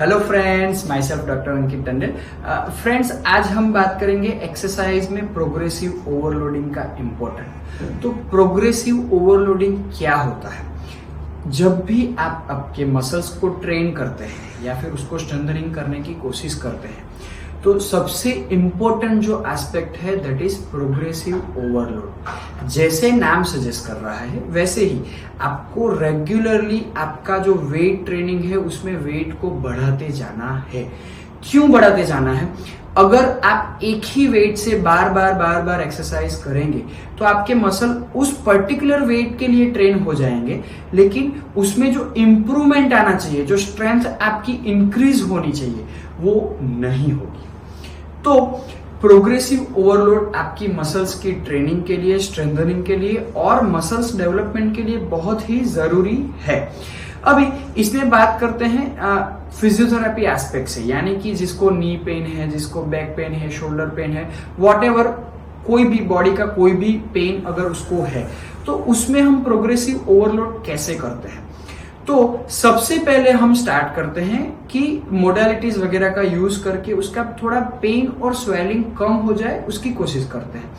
Hello friends, my self doctor Ankit Tandon. Friends, आज हम बात करेंगे एक्सरसाइज में प्रोग्रेसिव ओवरलोडिंग का इम्पोर्टेंट। तो प्रोग्रेसिव ओवरलोडिंग क्या होता है? जब भी आप आपके मसल्स को ट्रेन करते हैं या फिर उसको स्ट्रेंथनिंग करने की कोशिश करते हैं, तो सबसे इम्पोर्टेंट जो एस्पेक्ट है दैट इज प्रोग्रेसिव ओवरलोड। जैसे नाम सजेस्ट कर रहा है वैसे ही आपको रेगुलरली आपका जो वेट ट्रेनिंग है उसमें वेट को बढ़ाते जाना है। क्यों बढ़ाते जाना है? अगर आप एक ही वेट से बार बार एक्सरसाइज करेंगे तो आपके मसल उस पर्टिकुलर वेट के लिए ट्रेन हो जाएंगे, लेकिन उसमें जो इंप्रूवमेंट आना चाहिए, जो स्ट्रेंथ आपकी इंक्रीज होनी चाहिए, वो नहीं होगी। तो प्रोग्रेसिव ओवरलोड आपकी मसल्स की ट्रेनिंग के लिए, स्ट्रेंथनिंग के लिए और मसल्स डेवलपमेंट के लिए बहुत ही जरूरी है। अभी इसमें बात करते हैं फिजियोथेरेपी एस्पेक्ट से, यानी कि जिसको नी पेन है, जिसको बैक पेन है, शोल्डर पेन है, व्हाटएवर, कोई भी बॉडी का कोई भी पेन अगर उसको है तो उसमें हम प्रोग्रेसिव ओवरलोड कैसे करते हैं? तो सबसे पहले हम स्टार्ट करते हैं कि मोडालिटीज वगैरह का यूज करके उसका थोड़ा पेन और स्वेलिंग कम हो जाए उसकी कोशिश करते हैं।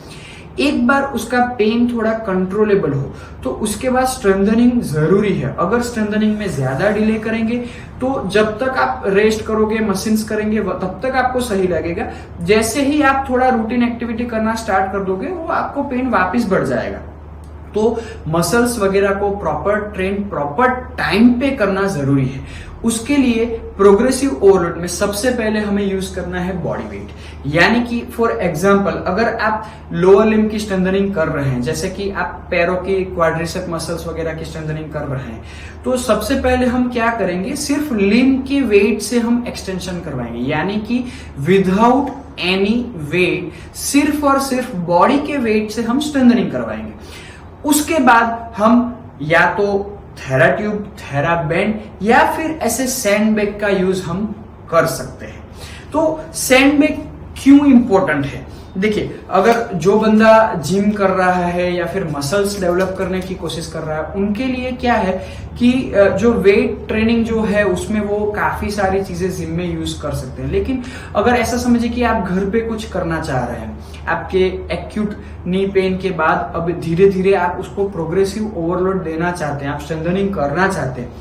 एक बार उसका पेन थोड़ा कंट्रोलेबल हो तो उसके बाद स्ट्रेंथनिंग जरूरी है। अगर स्ट्रेंथनिंग में ज्यादा डिले करेंगे तो जब तक आप रेस्ट करोगे, मशीन्स करेंगे, तब तक आपको सही लगेगा। जैसे ही आप थोड़ा रूटीन एक्टिविटी करना स्टार्ट कर दोगे वो आपको पेन वापस बढ़ जाएगा। तो मसल्स वगैरह को प्रॉपर ट्रेन, प्रॉपर टाइम पे करना जरूरी है। उसके लिए प्रोग्रेसिव ओवरलोड में सबसे पहले हमें यूज करना है बॉडी वेट। यानी कि फॉर एग्जांपल, अगर आप लोअर लिम्ब की स्ट्रेंथनिंग कर रहे हैं, जैसे कि आप पैरों की क्वाड्रिसेप मसल्स वगैरह की स्ट्रेंथनिंग कर रहे हैं, तो सबसे पहले हम क्या करेंगे, सिर्फ लिम्ब के वेट से हम एक्सटेंशन करवाएंगे। यानी कि विदाउट एनी वेट, सिर्फ और सिर्फ बॉडी के वेट से हम स्ट्रेंथनिंग करवाएंगे। उसके बाद हम या तो थेराट्यूब, थेराबैंड या फिर ऐसे सैंडबैग का यूज हम कर सकते हैं। तो सैंडबैग क्यों इंपॉर्टेंट है? देखिए, अगर जो बंदा जिम कर रहा है या फिर मसल्स डेवलप करने की कोशिश कर रहा है, उनके लिए क्या है कि जो वेट ट्रेनिंग जो है उसमें वो काफी सारी चीजें जिम में यूज कर सकते हैं। लेकिन अगर ऐसा समझिए कि आप घर पे कुछ करना चाह रहे हैं, आपके एक्यूट नी पेन के बाद अब धीरे धीरे आप उसको प्रोग्रेसिव ओवरलोड देना चाहते हैं, आप स्ट्रेंथनिंग करना चाहते हैं,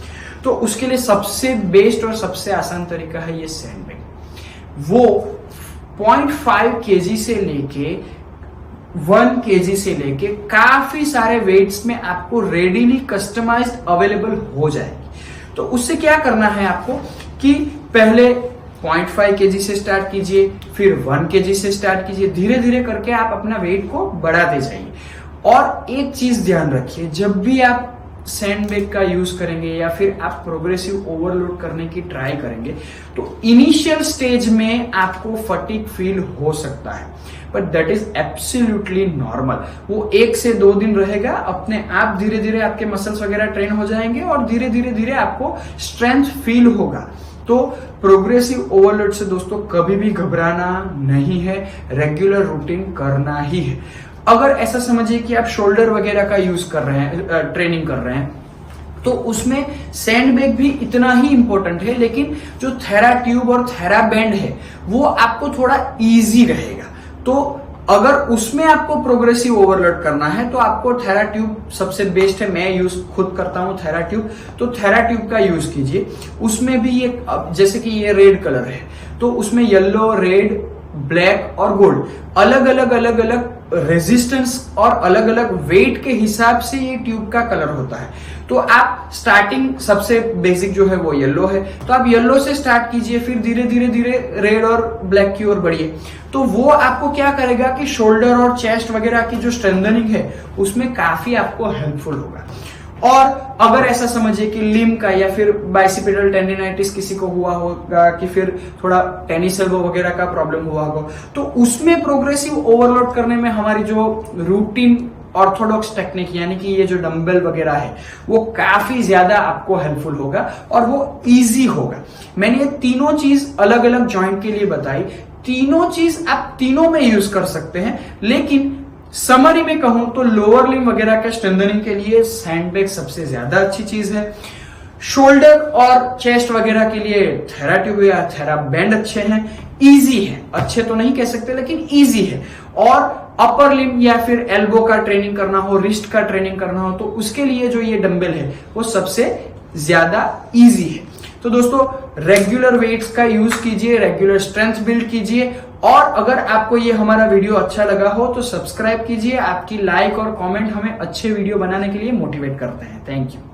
तो उसके लिए सबसे बेस्ट और सबसे आसान तरीका है ये सैंडबैग। वो 0.5 kg से लेके 1 kg से लेके काफी सारे वेट्स में आपको रेडीली कस्टमाइज्ड अवेलेबल हो जाएगी। तो उससे क्या करना है आपको कि पहले 0.5 kg से स्टार्ट कीजिए, फिर 1 kg से स्टार्ट कीजिए, धीरे धीरे करके आप अपना वेट को बढ़ाते जाइए। और एक चीज ध्यान रखिए, जब भी आप सैंडबैग का यूज करेंगे या फिर आप प्रोग्रेसिव ओवरलोड करने की ट्राई करेंगे तो इनिशियल स्टेज में आपको फटीग फील हो सकता है, but that is absolutely normal. वो 1 से 2 दिन रहेगा, अपने आप धीरे धीरे आपके मसल्स वगैरह ट्रेन हो जाएंगे और धीरे धीरे आपको स्ट्रेंथ फील होगा। तो प्रोग्रेसिव ओवरलोड से दोस्तों कभी भी घबराना नहीं है, रेगुलर रूटीन करना ही है। अगर ऐसा समझिए कि आप शोल्डर वगैरह का यूज कर रहे हैं, ट्रेनिंग कर रहे हैं, तो उसमें सैंडबैग भी इतना ही इंपॉर्टेंट है, लेकिन जो थेराट्यूब और थेराबैंड है वो आपको थोड़ा इजी रहेगा। तो अगर उसमें आपको प्रोग्रेसिव ओवरलोड करना है तो आपको थेराट्यूब सबसे बेस्ट है। मैं यूज खुद करता हूं थेराट्यूब, तो थेराट्यूब का यूज कीजिए। उसमें भी ये, जैसे कि ये रेड कलर है तो उसमें येलो, रेड, ब्लैक और गोल्ड अलग अलग रेजिस्टेंस और अलग अलग वेट के हिसाब से ये ट्यूब का कलर होता है। तो आप स्टार्टिंग सबसे बेसिक जो है वो येलो है, तो आप येलो से स्टार्ट कीजिए, फिर धीरे धीरे रेड और ब्लैक की ओर बढ़िए। तो वो आपको क्या करेगा कि शोल्डर और चेस्ट वगैरह की जो स्ट्रेंथनिंग है उसमें काफी आपको हेल्पफुल होगा। और अगर ऐसा समझिए कि लिम्ब का या फिर बाइसिपिटल टेंडिनाइटिस किसी को हुआ होगा, कि फिर थोड़ा टेनिस एल्बो वगैरह का प्रॉब्लम हुआ होगा, तो उसमें प्रोग्रेसिव ओवरलोड करने में हमारी जो रूटीन ऑर्थोडॉक्स टेक्निक, यानी कि ये जो डंबल वगैरह है, वो काफी ज्यादा आपको हेल्पफुल होगा और वो इजी होगा। मैंने ये तीनों चीज अलग अलग जॉइंट के लिए बताई, तीनों चीज आप तीनों में यूज कर सकते हैं। लेकिन समरी में कहूं तो लोअर लिम्ब वगैरह के स्ट्रेंथनिंग के लिए सैंडबैग सबसे ज्यादा अच्छी चीज है। शोल्डर और चेस्ट वगैरह के लिए थेराट्यूब या थेराबैंड अच्छे हैं, इजी है, अच्छे तो नहीं कह सकते लेकिन इजी है। और अपर लिम या फिर एल्बो का ट्रेनिंग करना हो, रिस्ट का ट्रेनिंग करना हो, तो उसके लिए जो ये डंबल है वो सबसे ज्यादा इजी है। तो दोस्तों रेगुलर वेट्स का यूज कीजिए, रेगुलर स्ट्रेंथ बिल्ड कीजिए। और अगर आपको ये हमारा वीडियो अच्छा लगा हो तो सब्सक्राइब कीजिए। आपकी लाइक और कमेंट हमें अच्छे वीडियो बनाने के लिए मोटिवेट करते हैं। Thank you.